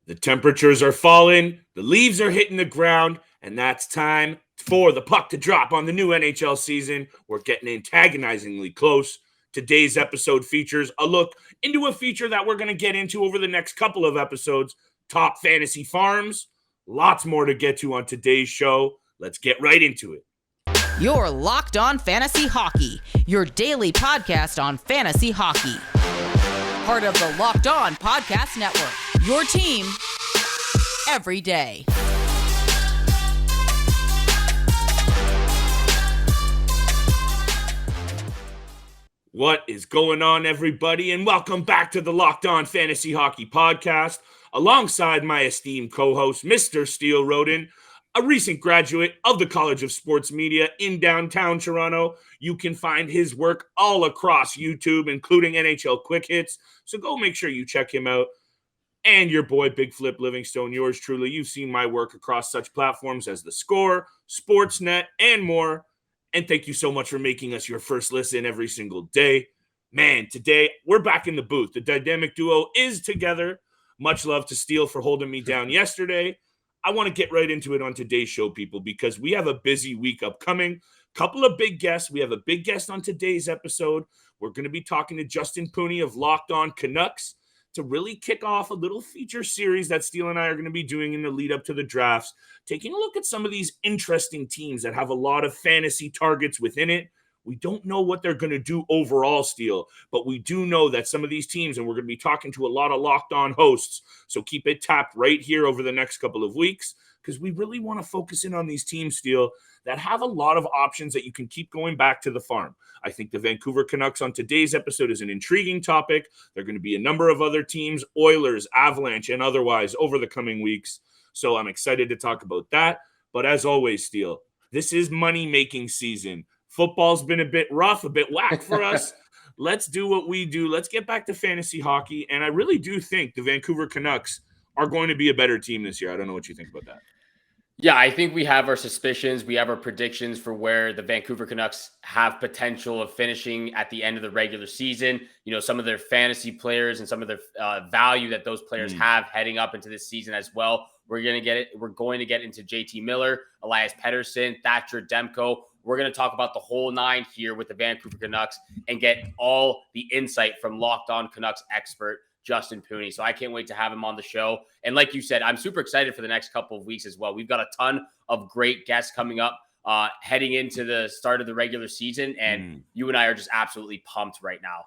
The temperatures are falling, the leaves are hitting the ground, and that's time for the puck to drop on the new NHL season. We're getting antagonizingly close. Today's episode features a look into a feature that we're going to get into over the next couple of episodes, top fantasy farms. Lots more to get to on today's show. Let's get right into it. You're Locked On Fantasy Hockey, your daily podcast on fantasy hockey. Part of the Locked On Podcast Network, your team every day. What is going on, everybody? And welcome back to the Locked On Fantasy Hockey Podcast, alongside my esteemed co-host, Mr. Steele Roden, a recent graduate of the College of Sports Media in downtown Toronto. You can find his work all across YouTube, including NHL Quick Hits. So go make sure you check him out. And your boy, Big Flip Livingstone, yours truly. You've seen my work across such platforms as The Score, Sportsnet, and more. And thank you so much for making us your first listen every single day. Man, today we're back in the booth. The dynamic duo is together. Much love to Steele for holding me down yesterday. I want to get right into it on today's show, people, because we have a busy week upcoming. Couple of big guests. We have a big guest on today's episode. We're going to be talking to Justin Pooni of Locked On Canucks to really kick off a little feature series that Steele and I are going to be doing in the lead up to the drafts, taking a look at some of these interesting teams that have a lot of fantasy targets within it. We don't know what they're going to do overall, Steele, but we do know that some of these teams, and we're going to be talking to a lot of Locked On hosts, so keep it tapped right here over the next couple of weeks, because we really want to focus in on these teams, Steele, that have a lot of options that you can keep going back to the farm. I think the Vancouver Canucks on today's episode is an intriguing topic. There are going to be a number of other teams, Oilers, Avalanche, and otherwise over the coming weeks. So I'm excited to talk about that. But as always, Steele, this is money-making season. Football's been a bit rough, a bit whack for us. Let's do what we do. Let's get back to fantasy hockey. And I really do think the Vancouver Canucks are going to be a better team this year. I don't know what you think about that. Yeah, I think we have our suspicions. We have our predictions for where the Vancouver Canucks have potential of finishing at the end of the regular season. You know, some of their fantasy players and some of their value that those players have heading up into this season as well. We're going to get it. We're going to get into JT Miller, Elias Pettersson, Thatcher Demko. We're going to talk about the whole nine here with the Vancouver Canucks and get all the insight from Locked On Canucks expert Justin Pooni. So I can't wait to have him on the show. And like you said, I'm super excited for the next couple of weeks as well. We've got a ton of great guests coming up heading into the start of the regular season. And you and I are just absolutely pumped right now.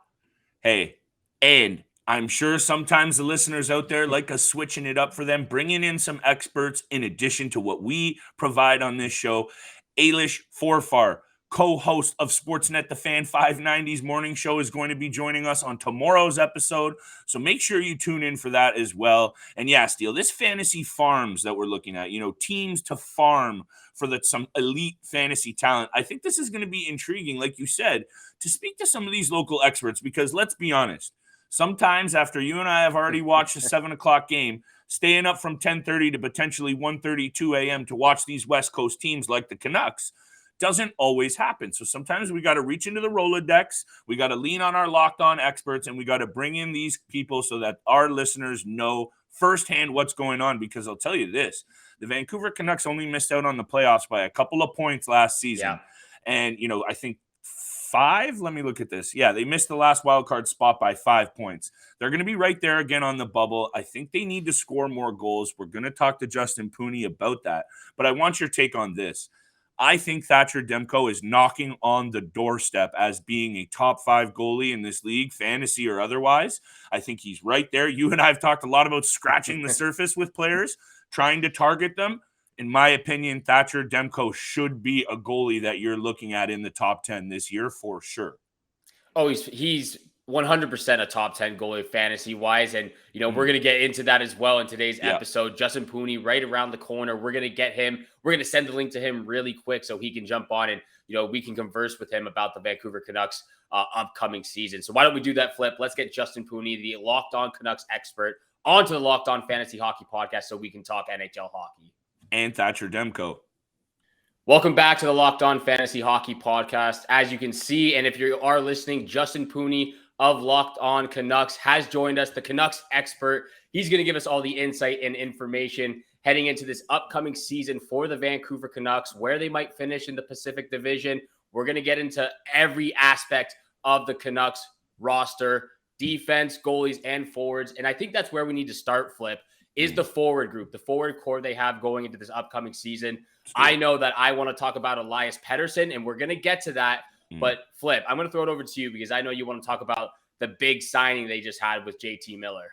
Hey, and I'm sure sometimes the listeners out there like us switching it up for them, bringing in some experts in addition to what we provide on this show. Elias Forfar, co-host of Sportsnet, the Fan 590's morning show, is going to be joining us on tomorrow's episode. So make sure you tune in for that as well. And yeah, Steele, this fantasy farms that we're looking at, you know, teams to farm for some elite fantasy talent. I think this is going to be intriguing, like you said, to speak to some of these local experts, because let's be honest, sometimes after you and I have already watched a 7 o'clock game, staying up from 10:30 to potentially 1:32 a.m. to watch these West Coast teams like the Canucks doesn't always happen. So sometimes we got to reach into the Rolodex, we got to lean on our Locked On experts, and we got to bring in these people so that our listeners know firsthand what's going on. Because I'll tell you this, the Vancouver Canucks only missed out on the playoffs by a couple of points last season. Yeah. And, you know, I think 5, let me look at this. Yeah, they missed the last wild card spot by 5 points. They're going to be right there again on the bubble. I think they need to score more goals. We're going to talk to Justin Pooni about that. But I want your take on this. I think Thatcher Demko is knocking on the doorstep as being a top 5 goalie in this league, fantasy or otherwise. I think he's right there. You and I have talked a lot about scratching the surface with players, trying to target them. In my opinion, Thatcher Demko should be a goalie that you're looking at in the top 10 this year for sure. Oh, he's 100% a top 10 goalie fantasy wise. And, you know, we're going to get into that as well in today's episode. Justin Pooni right around the corner. We're going to get him. We're going to send the link to him really quick so he can jump on and, you know, we can converse with him about the Vancouver Canucks upcoming season. So why don't we do that, Flip? Let's get Justin Pooni, the Locked On Canucks expert, onto the Locked On Fantasy Hockey podcast so we can talk NHL hockey. And Thatcher Demko. Welcome back to the Locked On Fantasy Hockey podcast. As you can see, and if you are listening, Justin Pooni of Locked On Canucks, has joined us, the Canucks expert. He's going to give us all the insight and information heading into this upcoming season for the Vancouver Canucks, where they might finish in the Pacific Division. We're going to get into every aspect of the Canucks roster, defense, goalies, and forwards. And I think that's where we need to start, Flip, is the forward group, the forward core they have going into this upcoming season. I know that I want to talk about Elias Pettersson, and we're going to get to that. But Flip, I'm going to throw it over to you because I know you want to talk about the big signing they just had with JT Miller.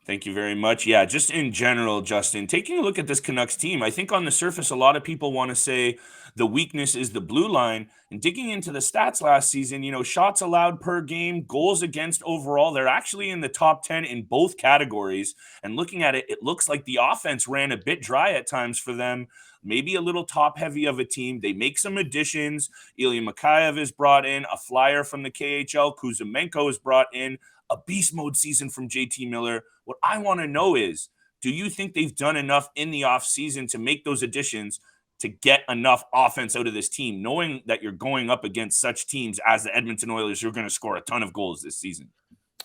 Thank you very much. Yeah, just in general, Justin, taking a look at this Canucks team, I think on the surface, a lot of people want to say the weakness is the blue line. And digging into the stats last season, shots allowed per game, goals against overall, they're actually in the top 10 in both categories. And looking at it, it looks like the offense ran a bit dry at times for them. Maybe a little top heavy of a team. They make some additions. Ilya Mikheyev is brought in, a flyer from the KHL. Kuzmenko is brought in. A beast mode season from JT Miller. What I want to know is, do you think they've done enough in the offseason to make those additions to get enough offense out of this team, knowing that you're going up against such teams as the Edmonton Oilers who are going to score a ton of goals this season?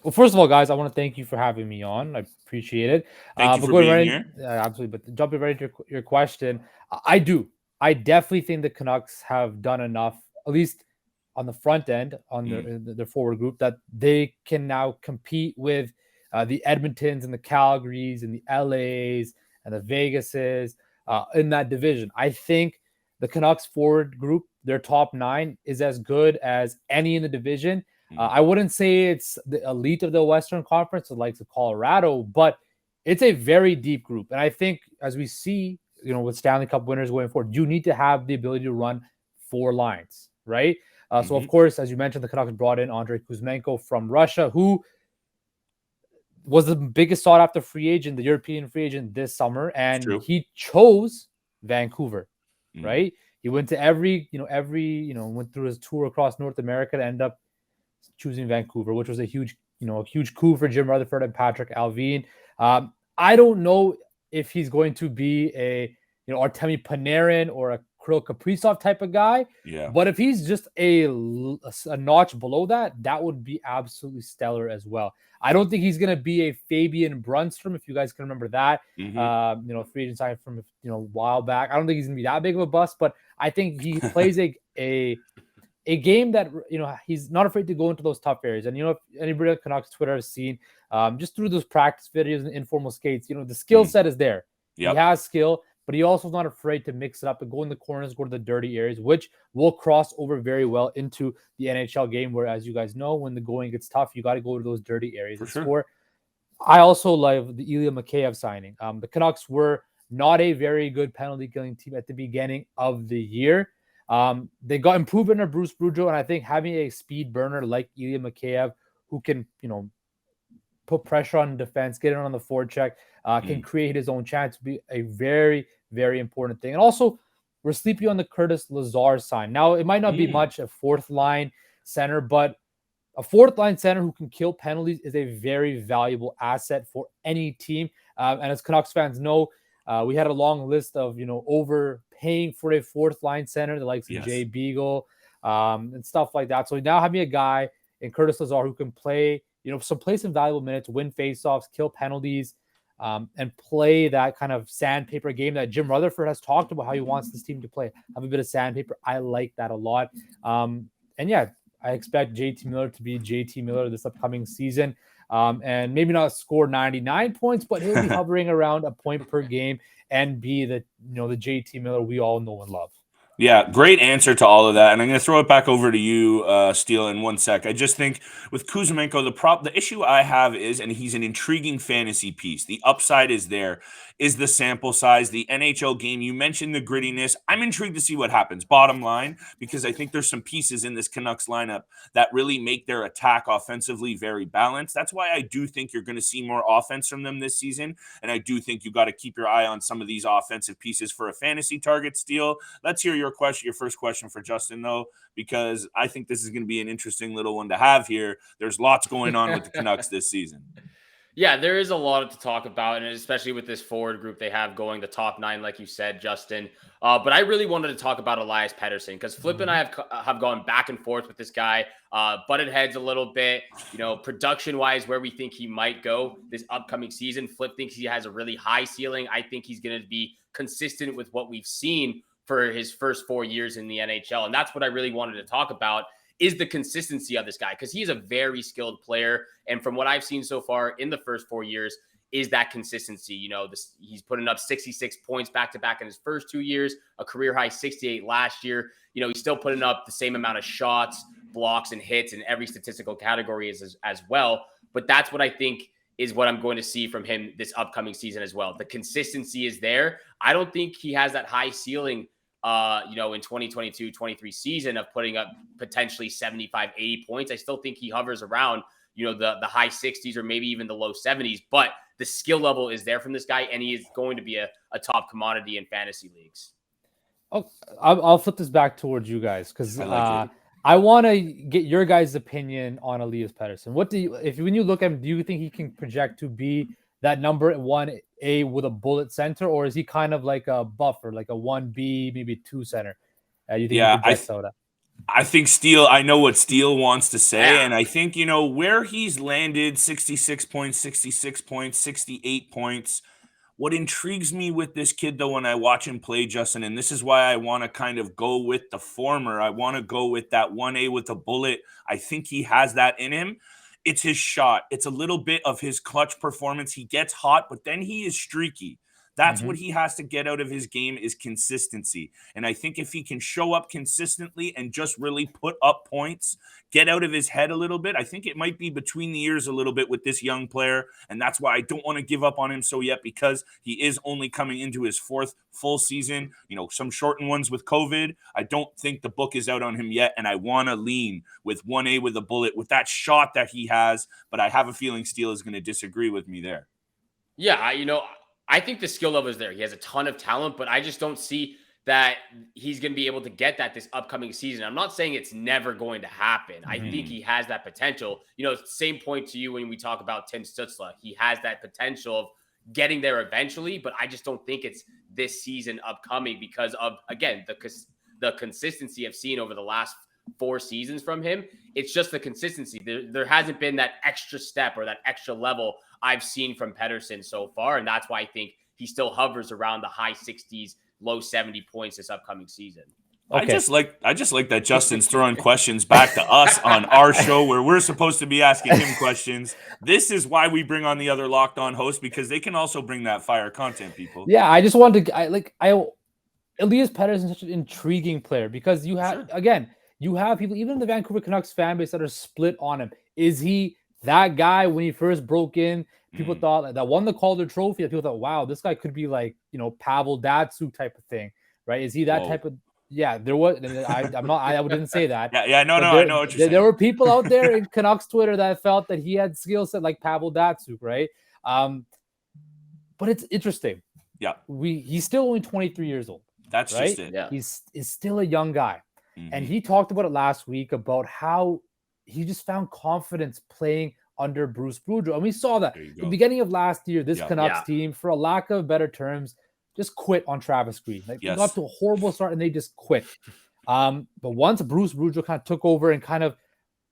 Well, first of all, guys, I want to thank you for having me on. I appreciate it. Thank you for being here. Absolutely. But jumping right into your question, I do. I definitely think the Canucks have done enough, at least on the front end, on their forward group, that they can now compete with the Edmontons and the Calgarys and the LAs and the Vegases in that division. I think the Canucks forward group, their top 9, is as good as any in the division. I wouldn't say it's the elite of the Western Conference, like the Colorado, but it's a very deep group. And I think, as we see, with Stanley Cup winners going forward, you need to have the ability to run 4 lines, right? So, of course, as you mentioned, the Canucks brought in Andrei Kuzmenko from Russia, who was the biggest sought-after free agent, the European free agent this summer, and he chose Vancouver, right? He went to went through his tour across North America to end up choosing Vancouver, which was a huge coup for Jim Rutherford and Patrick Allvin. I don't know if he's going to be a Artemi Panarin or a Kirill Kaprizov type of guy. Yeah. But if he's just a notch below that, that would be absolutely stellar as well. I don't think he's going to be a Fabian Brunstrom, if you guys can remember that. Free agent sign from a while back. I don't think he's going to be that big of a bust, but I think he plays a game that he's not afraid to go into those tough areas. And if anybody on Canucks Twitter has seen, just through those practice videos and informal skates, the skill set is there. Yep. He has skill, but he also is not afraid to mix it up and go in the corners, go to the dirty areas, which will cross over very well into the NHL game, where, as you guys know, when the going gets tough, you got to go to those dirty areas and score. I also love the Ilya Mikheyev signing. The Canucks were not a very good penalty killing team at the beginning of the year. They got improved under Bruce Boudreau, and I think having a speed burner like Ilya Mikheyev, who can, put pressure on defense, get it on the forecheck, can create his own chance, to be a very, very important thing. And also, we're sleepy on the Curtis Lazar sign. Now, it might not be much a 4th line center, but a 4th line center who can kill penalties is a very valuable asset for any team. And as Canucks fans know, we had a long list of, overpaying for a 4th line center, the likes of Jay Beagle and stuff like that. So now having a guy in Curtis Lazar who can play, play some valuable minutes, win faceoffs, kill penalties, and play that kind of sandpaper game that Jim Rutherford has talked about, how he wants this team to play, have a bit of sandpaper. I like that a lot. I expect JT Miller to be JT Miller this upcoming season. And maybe not score 99 points, but he'll be hovering around a point per game and be the JT Miller we all know and love. Yeah, great answer to all of that. And I'm going to throw it back over to you, Steele, in one sec. I just think with Kuzmenko, the issue I have is, and he's an intriguing fantasy piece, the upside is there, is the sample size, the NHL game. You mentioned the grittiness. I'm intrigued to see what happens, bottom line, because I think there's some pieces in this Canucks lineup that really make their attack offensively very balanced. That's why I do think you're going to see more offense from them this season. And I do think you got to keep your eye on some of these offensive pieces for a fantasy target, Steele. Let's hear your first question for Justin, though, because I think this is going to be an interesting little one to have here. There's lots going on with the Canucks this season. Yeah, there is a lot to talk about, and especially with this forward group they have going, the top 9, like you said, Justin. But I really wanted to talk about Elias Pettersson because Flip and I have gone back and forth with this guy, butted heads a little bit. Production-wise, where we think he might go this upcoming season. Flip thinks he has a really high ceiling. I think he's going to be consistent with what we've seen for his first 4 years in the NHL, and that's what I really wanted to talk about. Is the consistency of this guy, because he is a very skilled player. And from what I've seen so far in the first 4 years, is that consistency. He's putting up 66 points back-to-back in his first 2 years, a career high 68 last year. He's still putting up the same amount of shots, blocks, and hits in every statistical category as well. But that's what I think is what I'm going to see from him this upcoming season as well. The consistency is there. I don't think he has that high ceiling in 2022-23 season of putting up potentially 75, 80 points. I still think he hovers around, the high 60s or maybe even the low 70s, but the skill level is there from this guy, and he is going to be a top commodity in fantasy leagues. Oh, I'll flip this back towards you guys because I want to get your guys' opinion on Elias Pettersson. When you look at him, do you think he can project to be that number 1A with a bullet center, or is he kind of like a buffer, like a 1B, maybe 2 center? You think I think Steele, I know what Steele wants to say, and I think, where he's landed 66 points, 68 points. What intrigues me with this kid, though, when I watch him play, Justin, and this is why I want to kind of go with the former, I want to go with that 1A with a bullet. I think he has that in him. It's his shot. It's a little bit of his clutch performance. He gets hot, but then he is streaky. That's what he has to get out of his game is consistency. And I think if he can show up consistently and just really put up points, get out of his head a little bit, I think it might be between the ears a little bit with this young player. And that's why I don't want to give up on him so yet, because he is only coming into his 4th full season, some shortened ones with COVID. I don't think the book is out on him yet. And I want to lean with 1A with a bullet with that shot that he has. But I have a feeling Steele is going to disagree with me there. Yeah, I think the skill level is there. He has a ton of talent, but I just don't see that he's going to be able to get that this upcoming season. I'm not saying it's never going to happen. I think he has that potential. Same point to you when we talk about Tim Stützle. He has that potential of getting there eventually, but I just don't think it's this season upcoming because of, again, the consistency I've seen over the last 4 seasons from him. It's just the consistency. There hasn't been that extra step or that extra level I've seen from Pettersson so far, and that's why I think he still hovers around the high 60s, low 70 points this upcoming season. Okay. I just like that Justin's throwing questions back to us on our show where we're supposed to be asking him questions. This is why we bring on the other Locked On hosts, because they can also bring that fire content, people. Yeah, I just wanted to Elias Pettersson is such an intriguing player because you have you have people, even in the Vancouver Canucks fan base, that are split on him. Is he that guy when he first broke in? People thought that won the Calder Trophy. People thought, wow, this guy could be like, Pavel Datsyuk type of thing, right? Is he that type of? Yeah, there was. I'm not. I didn't say that. I know what you're saying. There were people out there in Canucks Twitter that felt that he had skill set like Pavel Datsyuk, right? But it's interesting. Yeah, he's still only 23 years old. That's right? just it. Yeah, he's still a young guy. And he talked about it last week about how he just found confidence playing under Bruce Boudreau. And we saw that at the beginning of last year, this Canucks team, for a lack of better terms, just quit on Travis Green. They got to a horrible start and they just quit. But once Bruce Boudreau kind of took over and kind of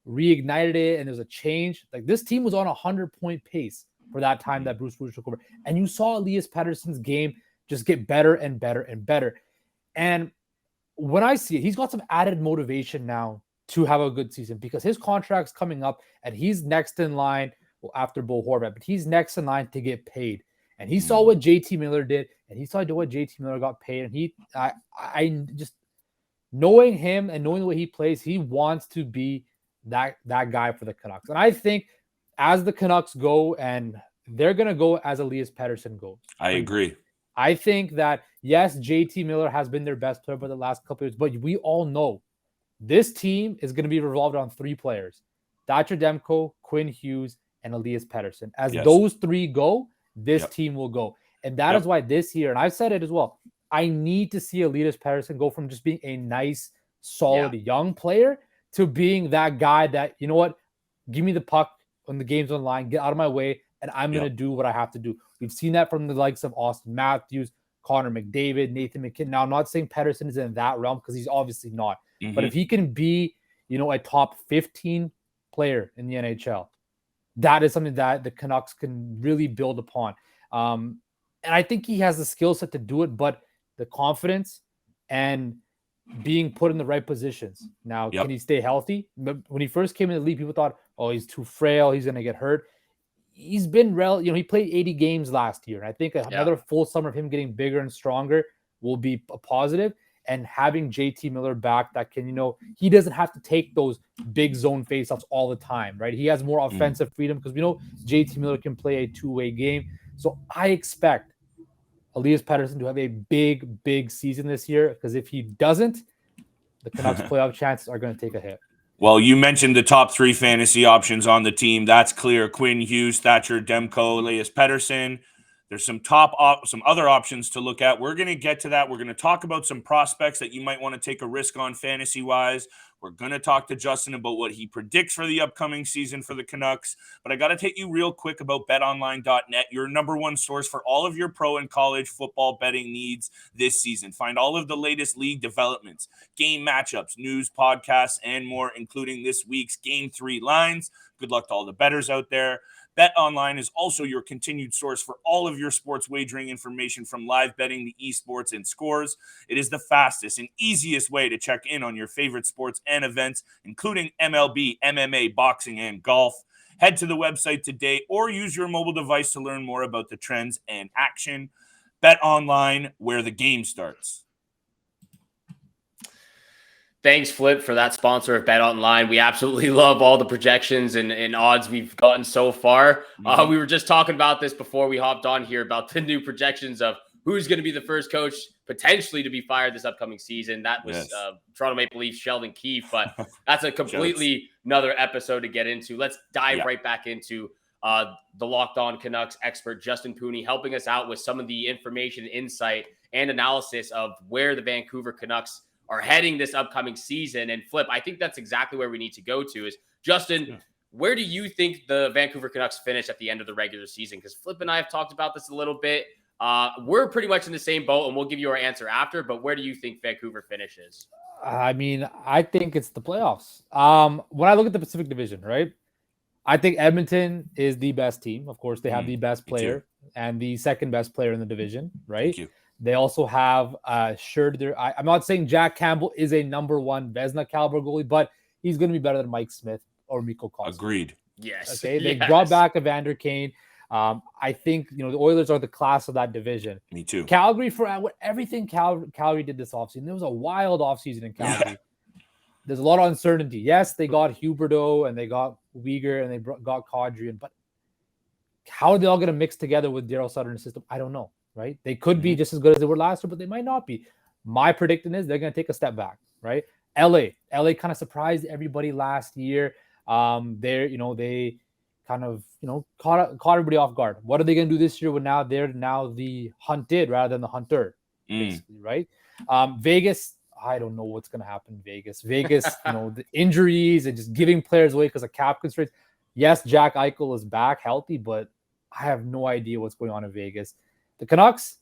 reignited it and there was a change, like this team was on a 100-point pace for that time that Bruce Boudreau took over. And you saw Elias Pettersson's game just get better and better and better. And when I see it, he's got some added motivation now to have a good season because his contract's coming up and he's next in line after Bo Horvat, but he's next in line to get paid. And he saw what JT Miller did, and he saw what JT Miller got paid. And I just knowing him and knowing the way he plays, he wants to be that guy for the Canucks. And I think as the Canucks go, and they're gonna go as Elias Pettersson goes. I agree. I think that, yes, JT Miller has been their best player for the last couple of years, but we all know this team is going to be revolved on 3 players: Thatcher Demko, Quinn Hughes, and Elias Pettersson. As those 3 go, this team will go. And that is why this year, and I've said it as well, I need to see Elias Pettersson go from just being a nice, solid young player to being that guy that, you know what, give me the puck when the game's on line, get out of my way, and I'm going to do what I have to do. We've seen that from the likes of Austin Matthews, Connor McDavid, Nathan McKinnon. Now, I'm not saying Pettersson is in that realm because he's obviously not. But if he can be, a top 15 player in the NHL, that is something that the Canucks can really build upon. And I think he has the skill set to do it, but the confidence and being put in the right positions. Now, can he stay healthy? But when he first came in the league, people thought, oh, he's too frail. He's going to get hurt. He's been he played 80 games last year. And I think another full summer of him getting bigger and stronger will be a positive. And having JT Miller back that can, he doesn't have to take those big zone faceoffs all the time, right? He has more offensive freedom because we know JT Miller can play a two-way game. So I expect Elias Pettersson to have a big, big season this year, because if he doesn't, the Canucks playoff chances are going to take a hit. Well, you mentioned the top 3 fantasy options on the team. That's clear. Quinn Hughes, Thatcher Demko, Elias Pettersson. There's some other options to look at. We're going to get to that. We're going to talk about some prospects that you might want to take a risk on fantasy-wise. We're going to talk to Justin about what he predicts for the upcoming season for the Canucks. But I got to take you real quick about BetOnline.net, your number one source for all of your pro and college football betting needs this season. Find all of the latest league developments, game matchups, news, podcasts, and more, including this week's Game 3 lines. Good luck to all the bettors out there. BetOnline is also your continued source for all of your sports wagering information, from live betting to esports and scores. It is the fastest and easiest way to check in on your favorite sports and events, including MLB, MMA, boxing, and golf. Head to the website today or use your mobile device to learn more about the trends and action. BetOnline, where the game starts. Thanks, Flip, for that sponsor of BetOnline. We absolutely love all the projections and odds we've gotten so far. We were just talking about this before we hopped on here about the new projections of who's going to be the first coach potentially to be fired this upcoming season. That was Toronto Maple Leafs Sheldon Keefe, but that's a completely another episode to get into. Let's dive right back into the Locked On Canucks expert, Justin Pooni, helping us out with some of the information, insight, and analysis of where the Vancouver Canucks are heading this upcoming season. And Flip, I think that's exactly where we need to go to is, Justin, where do you think the Vancouver Canucks finish at the end of the regular season? Because Flip and I have talked about this a little bit. We're pretty much in the same boat, and we'll give you our answer after, but where do you think Vancouver finishes? I mean, I think it's the playoffs. When I look at the Pacific Division, right, I think Edmonton is the best team. Of course, they have the best player and the second best player in the division, right? Thank you. They also have I'm not saying Jack Campbell is a number one Vezina caliber goalie, but he's going to be better than Mike Smith or Mikko Koskinen. Agreed. Yes. Okay. They brought back Evander Kane. I think the Oilers are the class of that division. Me too. Calgary, for everything Calgary did this offseason, there was a wild offseason in Calgary. Yeah. There's a lot of uncertainty. Yes, they got Huberdeau and they got Weegar and they got Kadri, but how are they all going to mix together with Daryl Sutter's system? I don't know. Right? They could be just as good as they were last year, but they might not be. My prediction is they're going to take a step back, right? LA kind of surprised everybody last year. They kind of, caught everybody off guard. What are they going to do this year when they're the hunted rather than the hunter, basically, right? Vegas, I don't know what's going to happen in Vegas. The injuries and just giving players away because of cap constraints. Yes, Jack Eichel is back healthy, but I have no idea what's going on in Vegas. The Canucks,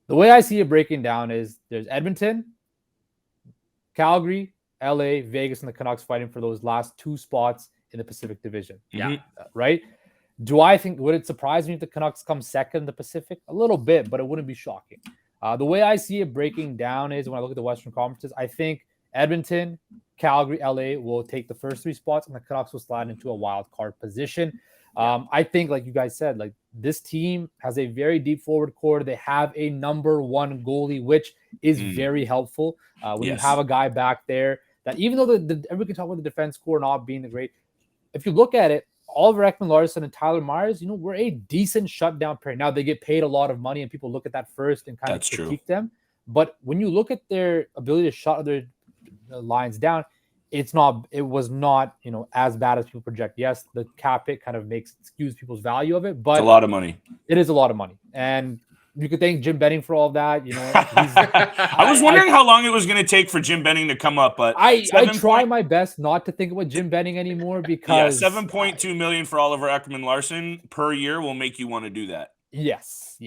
the way I see it breaking down is there's Edmonton, Calgary, LA, Vegas, and the Canucks fighting for those last 2 spots in the Pacific Division. Yeah. Right? Would it surprise me if the Canucks come second in the Pacific? A little bit, but it wouldn't be shocking. The way I see it breaking down is when I look at the Western Conferences, I think Edmonton, Calgary, LA will take the first 3 spots, and the Canucks will slide into a wild card position. I think, like you guys said, like this team has a very deep forward core. They have a number 1 goalie, which is very helpful when you have a guy back there that, even though everybody can talk about the defense core not being the great, if you look at it, Oliver Ekman-Larsson and Tyler Myers, we're a decent shutdown pair. Now they get paid a lot of money, and people look at that first and kind of critique them. But when you look at their ability to shut other lines down, it was not, as bad as people project. Yes, the cap hit kind of skews people's value of it, but it's a lot of money. It is a lot of money. And you could thank Jim Benning for all that. You know, I was wondering how long it was going to take for Jim Benning to come up, but I try my best not to think about Jim Benning anymore because $7.2 million for Oliver Ekman-Larsson per year will make you want to do that. Yes.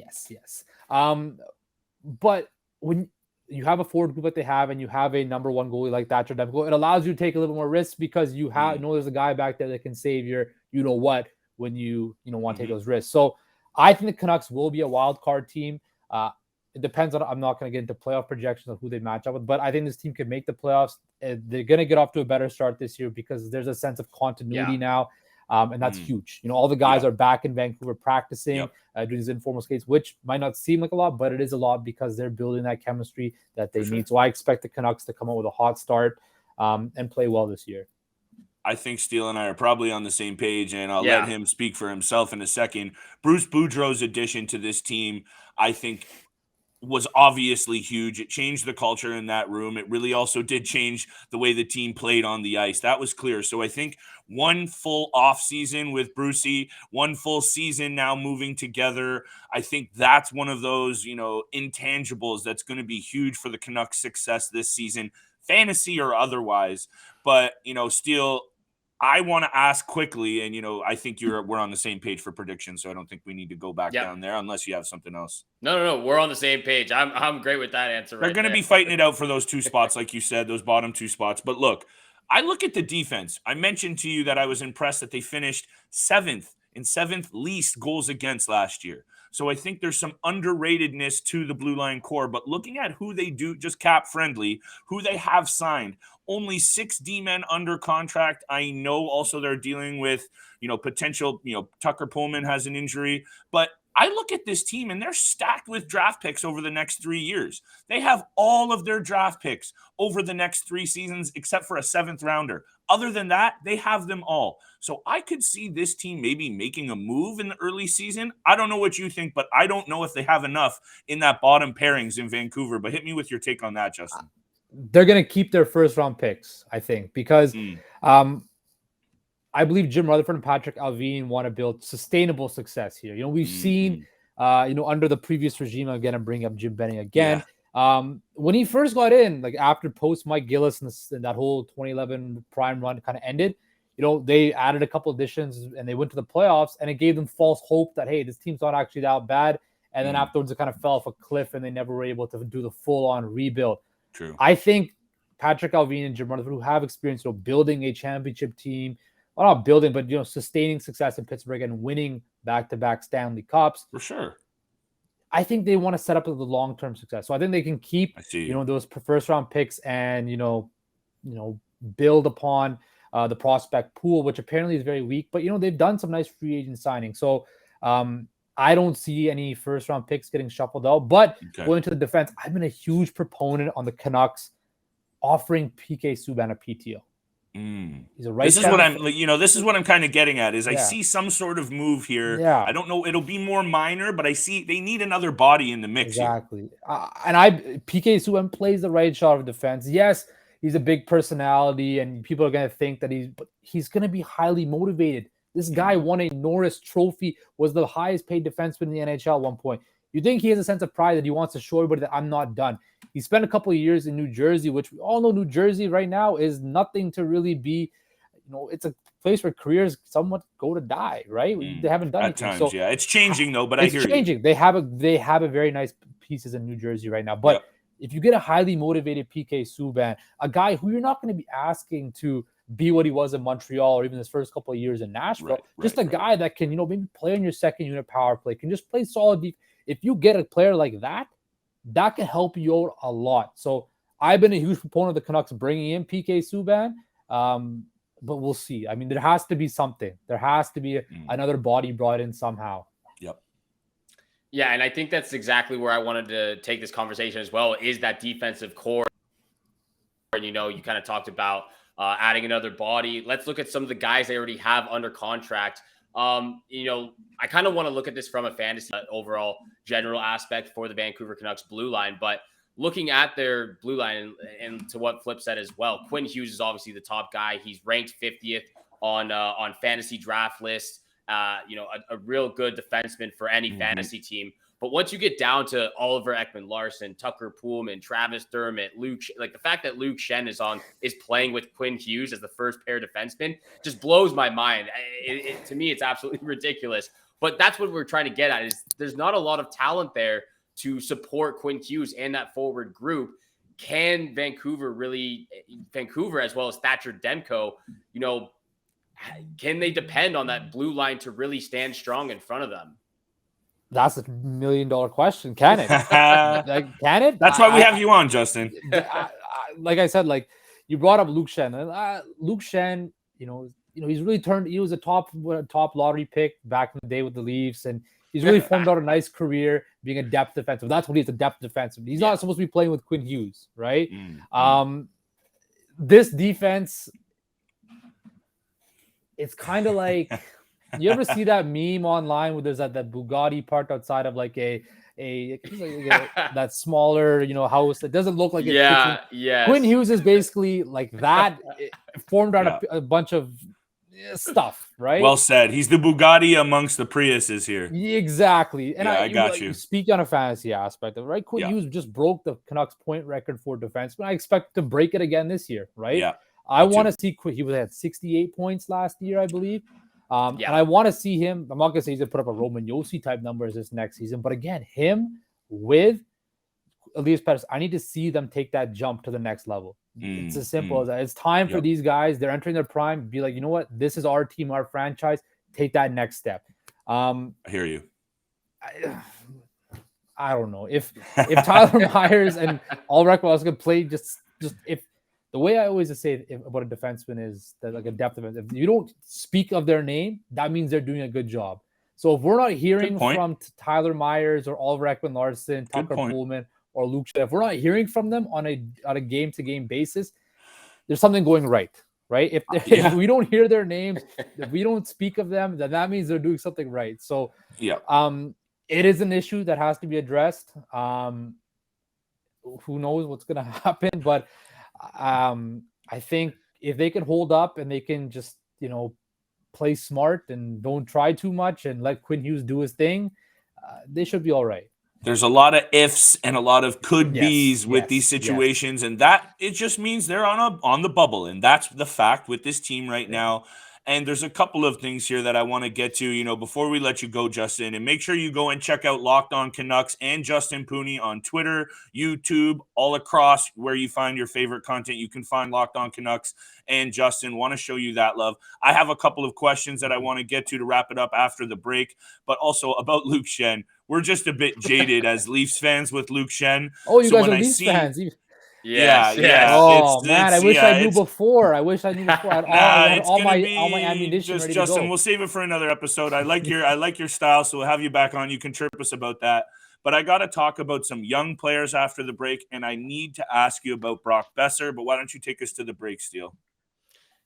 But when you have a forward group that they have, and you have a number one goalie like Thatcher Demko, it allows you to take a little bit more risks because you know there's a guy back there that can save your what when you want to take those risks. So I think the Canucks will be a wild card team. It depends on. I'm not going to get into playoff projections of who they match up with, but I think this team could make the playoffs. They're going to get off to a better start this year because there's a sense of continuity now. And that's huge. All the guys are back in Vancouver practicing, doing these informal skates, which might not seem like a lot, but it is a lot because they're building that chemistry that they need. So I expect the Canucks to come out with a hot start and play well this year. I think Steele and I are probably on the same page, and I'll let him speak for himself in a second. Bruce Boudreau's addition to this team, I think, was obviously huge. It changed the culture in that room. It really also did change the way the team played on the ice. That was clear. So I think one full off season with Brucey, one full season now moving together, I think that's one of those, intangibles that's going to be huge for the Canucks' success this season, fantasy or otherwise. But, Steele, I want to ask quickly, and I think we're on the same page for predictions, so I don't think we need to go back down there unless you have something else. No, we're on the same page. I'm great with that answer. They're going to be fighting it out for those two spots, like you said, those bottom two spots. But look, I look at the defense. I mentioned to you that I was impressed that they finished seventh least goals against last year. So I think there's some underratedness to the blue line core. But looking at who they do, just cap friendly, who they have signed, only 6 D-men under contract. I know also they're dealing with, potential, Tucker Pullman has an injury. But I look at this team and they're stacked with draft picks over the next 3 years. They have all of their draft picks over the next 3 seasons, except for a 7th rounder. Other than that, they have them all. So I could see this team maybe making a move in the early season. I don't know what you think, but I don't know if they have enough in that bottom pairings in Vancouver. But hit me with your take on that, Justin. They're going to keep their first round picks, I think, because I believe Jim Rutherford and Patrick Allvin want to build sustainable success here. We've seen, under the previous regime, again, I'm bringing up Jim Benning again. When he first got in, like after post Mike Gillis and that whole 2011 prime run kind of ended, they added a couple additions and they went to the playoffs, and it gave them false hope that, hey, this team's not actually that bad. And then afterwards, it kind of fell off a cliff and they never were able to do the full on rebuild. True. I think Patrick Allvin and Jim Rutherford, who have experience, building a championship team, well, not building, but sustaining success in Pittsburgh and winning back-to-back Stanley Cups. For sure. I think they want to set up the long-term success. So I think they can keep, those first-round picks and, build upon the prospect pool, which apparently is very weak. But, they've done some nice free agent signings. So I don't see any first-round picks getting shuffled out. But going to the defense, I've been a huge proponent on the Canucks offering PK Subban a PTO. He's a right. This is what I'm kind of getting at is I see some sort of move here. Yeah. I don't know. It'll be more minor, but I see they need another body in the mix. Exactly. PK Subban plays the right shot of defense. Yes, he's a big personality and people are going to think that he's going to be highly motivated. This guy won a Norris Trophy, was the highest paid defenseman in the NHL at one point. You think he has a sense of pride that he wants to show everybody that I'm not done. He spent a couple of years in New Jersey, which we all know New Jersey right now is nothing to really be, it's a place where careers somewhat go to die, right? They haven't done anything. At times, so, it's changing though, but I hear changing. They have a very nice pieces in New Jersey right now. But if you get a highly motivated PK Subban, a guy who you're not going to be asking to be what he was in Montreal or even his first couple of years in Nashville, a guy that can, maybe play on your second unit power play, can just play solid defense. If you get a player like that, that can help you out a lot. So I've been a huge proponent of the Canucks bringing in PK Subban, but we'll see. I mean, there has to be something. There has to be another body brought in somehow. Yep. Yeah, and I think that's exactly where I wanted to take this conversation as well, is that defensive core. And, you kind of talked about adding another body. Let's look at some of the guys they already have under contract. I kind of want to look at this from a fantasy overall general aspect for the Vancouver Canucks blue line, but looking at their blue line and to what Flip said as well, Quinn Hughes is obviously the top guy. He's ranked 50th on fantasy draft lists. A real good defenseman for any fantasy team. But once you get down to Oliver Ekman-Larsson, Tucker Poolman, Travis Dermott, like the fact that Luke Shen is playing with Quinn Hughes as the first pair defenseman just blows my mind. To me, it's absolutely ridiculous. But that's what we're trying to get at, is there's not a lot of talent there to support Quinn Hughes and that forward group. Can Vancouver, as well as Thatcher Demko, can they depend on that blue line to really stand strong in front of them? That's $1 million question. Can it? Can it? That's why we have you on, Justin. Like I said, like you brought up Luke Shen. Luke Shen, he's really turned. He was a top lottery pick back in the day with the Leafs, and he's really formed out a nice career being a depth defensive. That's what he's, a depth defensive. He's not supposed to be playing with Quinn Hughes, right? This defense, it's kind of like, you ever see that meme online where there's that Bugatti parked outside of like that smaller, house that doesn't look like it's Quinn Hughes is basically like that. It formed out a bunch of stuff, right? Well said. He's the Bugatti amongst the Priuses here. Exactly. And I got you. Speak on a fantasy aspect of it, right? Quinn Hughes just broke the Canucks point record for defense, but I expect to break it again this year, right? Yeah. I want to see he had 68 points last year, I believe. And I want to see him. I'm not going to say he's going to put up a Roman Josi type numbers this next season, but again, him with Elias Pettersson, I need to see them take that jump to the next level. It's as simple as that. It's time for these guys. They're entering their prime. Be like, you know what? This is our team, our franchise. Take that next step. I hear you. I don't know if Tyler Myers and Ulrich was going to play just if. The way I always say about a defenseman is that, like a depth defense, if you don't speak of their name, that means they're doing a good job. So if we're not hearing from Tyler Myers or Oliver Ekman-Larsson, Tucker Poolman, or Luke Shen, if we're not hearing from them on a game-to-game basis, there's something going right? If we don't hear their names, if we don't speak of them, then that means they're doing something right. So it is an issue that has to be addressed. Who knows what's going to happen, but I think if they can hold up and they can just, play smart and don't try too much and let Quinn Hughes do his thing, they should be all right. There's a lot of ifs and a lot of could be's with these situations, and that it just means they're on the bubble, and that's the fact with this team right now. And there's a couple of things here that I want to get to, before we let you go, Justin. And make sure you go and check out Locked On Canucks and Justin Pooni on Twitter, YouTube, all across where you find your favorite content. You can find Locked On Canucks and Justin. Want to show you that love. I have a couple of questions that I want to get to wrap it up after the break, but also about Luke Shen. We're just a bit jaded as Leafs fans with Luke Shen. Oh, you guys are Leafs fans. Yes. Oh, man, I wish I knew before. I had all my ammunition ready Justin, to go. We'll save it for another episode. I like your style, so we'll have you back on. You can chirp us about that. But I got to talk about some young players after the break, and I need to ask you about Brock Boeser. But why don't you take us to the break, Steele?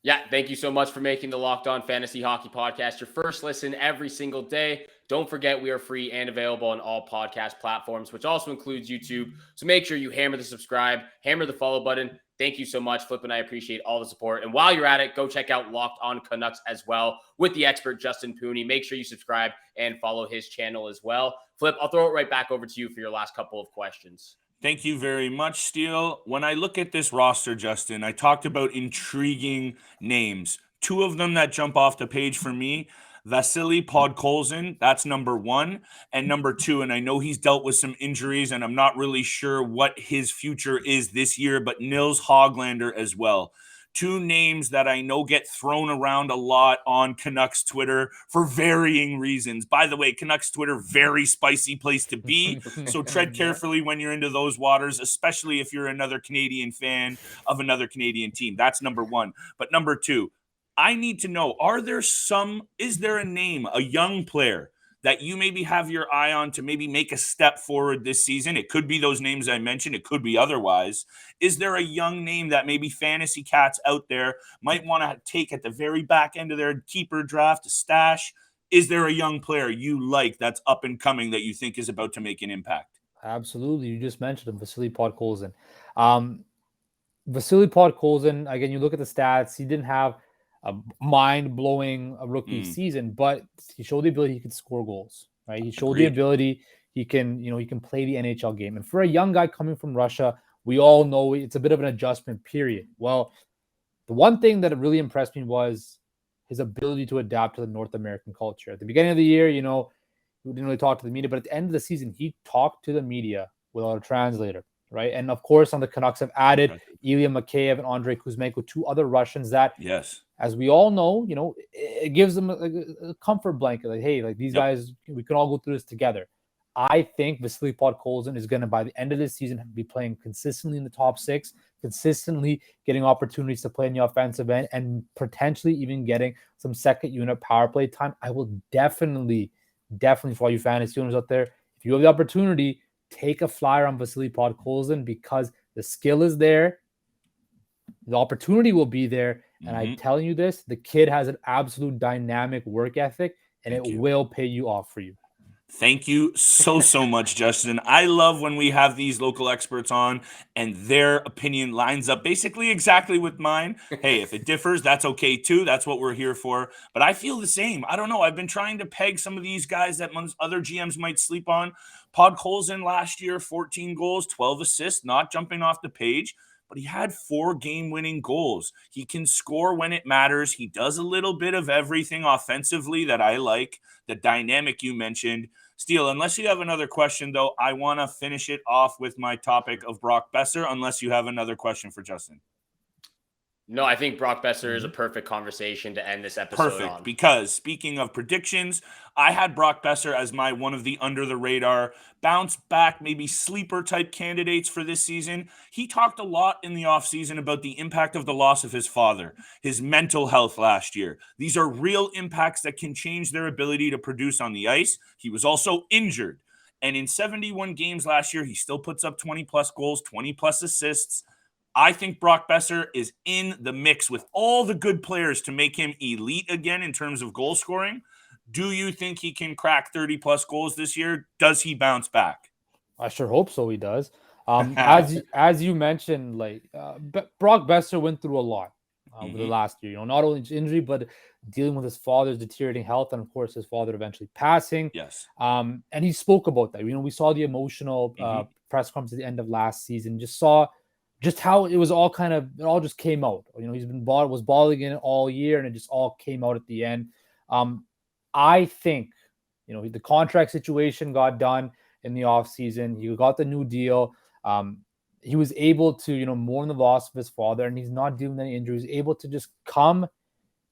Yeah, thank you so much for making the Locked On Fantasy Hockey Podcast your first listen every single day. Don't forget, we are free and available on all podcast platforms, which also includes YouTube. So make sure you hammer the subscribe, hammer the follow button. Thank you so much, Flip, and I appreciate all the support. And while you're at it, go check out Locked On Canucks as well with the expert Justin Pooni. Make sure you subscribe and follow his channel as well. Flip, I'll throw it right back over to you for your last couple of questions. Thank you very much, Steele. When I look at this roster, Justin, I talked about intriguing names. Two of them that jump off the page for me, Vasily Podkolzin, that's number one, and number two, and I know he's dealt with some injuries, and I'm not really sure what his future is this year, but Nils Höglander as well. Two names that I know get thrown around a lot on Canucks Twitter for varying reasons. By the way, Canucks Twitter, very spicy place to be. So tread carefully when you're into those waters, especially if you're another Canadian fan of another Canadian team. That's number one. But number two, I need to know, is there a name, a young player that you maybe have your eye on to maybe make a step forward this season? It could be those names I mentioned. It could be otherwise. Is there a young name that maybe fantasy cats out there might want to take at the very back end of their keeper draft, a stash? Is there a young player you like that's up and coming that you think is about to make an impact? Absolutely. You just mentioned him, Vasily Podkolzin. Vasily Podkolzin, again, you look at the stats, he didn't have a mind-blowing rookie season, but he showed the ability he could score goals, right? He showed the ability he can play the NHL game. And for a young guy coming from Russia, we all know it's a bit of an adjustment period. Well, the one thing that really impressed me was his ability to adapt to the North American culture. At the beginning of the year, he didn't really talk to the media, but at the end of the season, he talked to the media without a translator, right? And of course, on the Canucks have added Ilya Mikheyev and Andrei Kuzmenko, 2 other Russians that, as we all know, it gives them a comfort blanket. Like, hey, like these guys, we can all go through this together. I think Vasily Podkolzin is going to, by the end of this season, be playing consistently in the top 6, consistently getting opportunities to play in the offensive end, and potentially even getting some second unit power play time. I will definitely for all you fantasy owners out there, if you have the opportunity, take a flyer on Vasily Podkolzin, because the skill is there, the opportunity will be there, and I'm telling you this, the kid has an absolute dynamic work ethic, and it will pay you off for you. Thank you so much, Justin. I love when we have these local experts on and their opinion lines up basically exactly with mine. Hey, if it differs, that's okay too. That's what we're here for. But I feel the same. I don't know. I've been trying to peg some of these guys that other GMs might sleep on. Podkolzin last year, 14 goals, 12 assists, not jumping off the page, but he had 4 game-winning goals. He can score when it matters. He does a little bit of everything offensively that I like, the dynamic you mentioned. Steele, unless you have another question, though, I want to finish it off with my topic of Brock Boeser, unless you have another question for Justin. No, I think Brock Boeser is a perfect conversation to end this episode on. Because speaking of predictions, I had Brock Boeser as my one of the under-the-radar, bounce-back, maybe sleeper-type candidates for this season. He talked a lot in the offseason about the impact of the loss of his father, his mental health last year. These are real impacts that can change their ability to produce on the ice. He was also injured. And in 71 games last year, he still puts up 20-plus goals, 20-plus assists. I think Brock Boeser is in the mix with all the good players to make him elite again in terms of goal scoring. Do you think he can crack 30-plus goals this year? Does he bounce back? I sure hope so. He does. As you mentioned, Brock Boeser went through a lot over the last year. Not only his injury, but dealing with his father's deteriorating health, and of course his father eventually passing. Yes. And he spoke about that. We saw the emotional press conference at the end of last season. Just saw just how it was all it all just came out. He's was balling in it all year, and it just all came out at the end. I think, the contract situation got done in the offseason. He got the new deal. He was able to, mourn the loss of his father, and he's not dealing with any injuries. Able to just come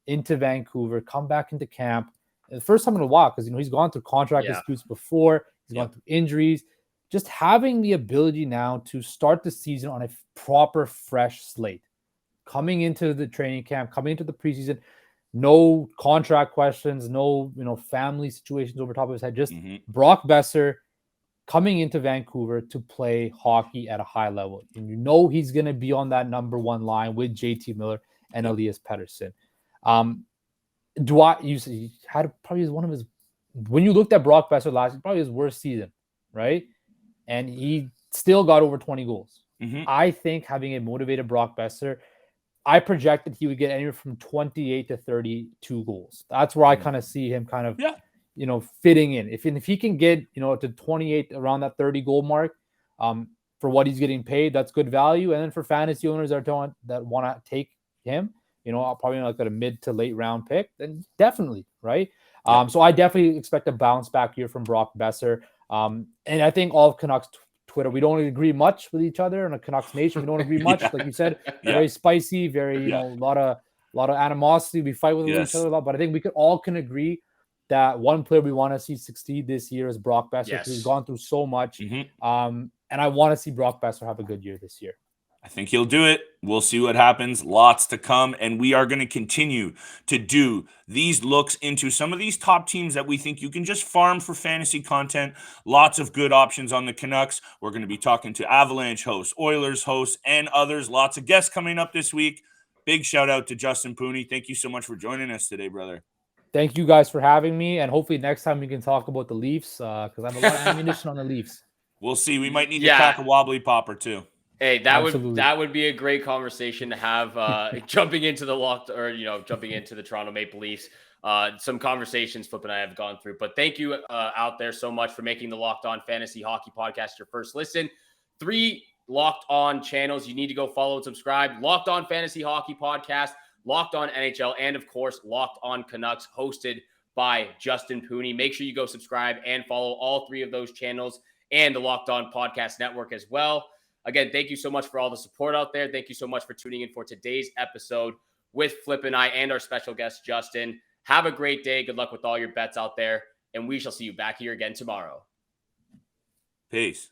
into Vancouver, come back into camp. The first time in a while, because, he's gone through contract disputes before. He's gone through injuries. Just having the ability now to start the season on a proper, fresh slate. Coming into the training camp, coming into the preseason, no contract questions, no, family situations over top of his head. Just Brock Boeser coming into Vancouver to play hockey at a high level. And he's going to be on that number 1 line with JT Miller and Elias Pettersson. He had probably one of his, when you looked at Brock Boeser last year, probably his worst season, right? And he still got over 20 goals. I think having a motivated Brock Boeser, I projected he would get anywhere from 28 to 32 goals. That's where I kind of see him fitting in. If he can get, to 28 around that 30 goal mark, for what he's getting paid, that's good value. And then for fantasy owners that want to take him, probably like at a mid to late round pick, then definitely, right? So I definitely expect a bounce back year from Brock Boeser. And I think all of Canucks Twitter, we don't agree much with each other, and a Canucks Nation, we don't agree much. Like you said, very spicy, very a lot of animosity. We fight with each other a lot, but I think we can agree that one player we want to see succeed this year is Brock Boeser, because he's gone through so much. And I want to see Brock Boeser have a good year this year. I think he'll do it. We'll see what happens. Lots to come. And we are going to continue to do these looks into some of these top teams that we think you can just farm for fantasy content. Lots of good options on the Canucks. We're going to be talking to Avalanche hosts, Oilers hosts, and others. Lots of guests coming up this week. Big shout out to Justin Pooni. Thank you so much for joining us today, brother. Thank you guys for having me. And hopefully next time we can talk about the Leafs, because I have a lot of ammunition on the Leafs. We'll see. We might need to crack a wobbly pop or two. Hey, that would be a great conversation to have jumping into the Toronto Maple Leafs. some conversations Flip and I have gone through. But thank you out there so much for making the Locked On Fantasy Hockey Podcast your first listen. 3 Locked On channels you need to go follow and subscribe. Locked On Fantasy Hockey Podcast, Locked On NHL, and of course, Locked On Canucks, hosted by Justin Pooni. Make sure you go subscribe and follow all 3 of those channels and the Locked On Podcast Network as well. Again, thank you so much for all the support out there. Thank you so much for tuning in for today's episode with Flip and I and our special guest, Justin. Have a great day. Good luck with all your bets out there, and we shall see you back here again tomorrow. Peace.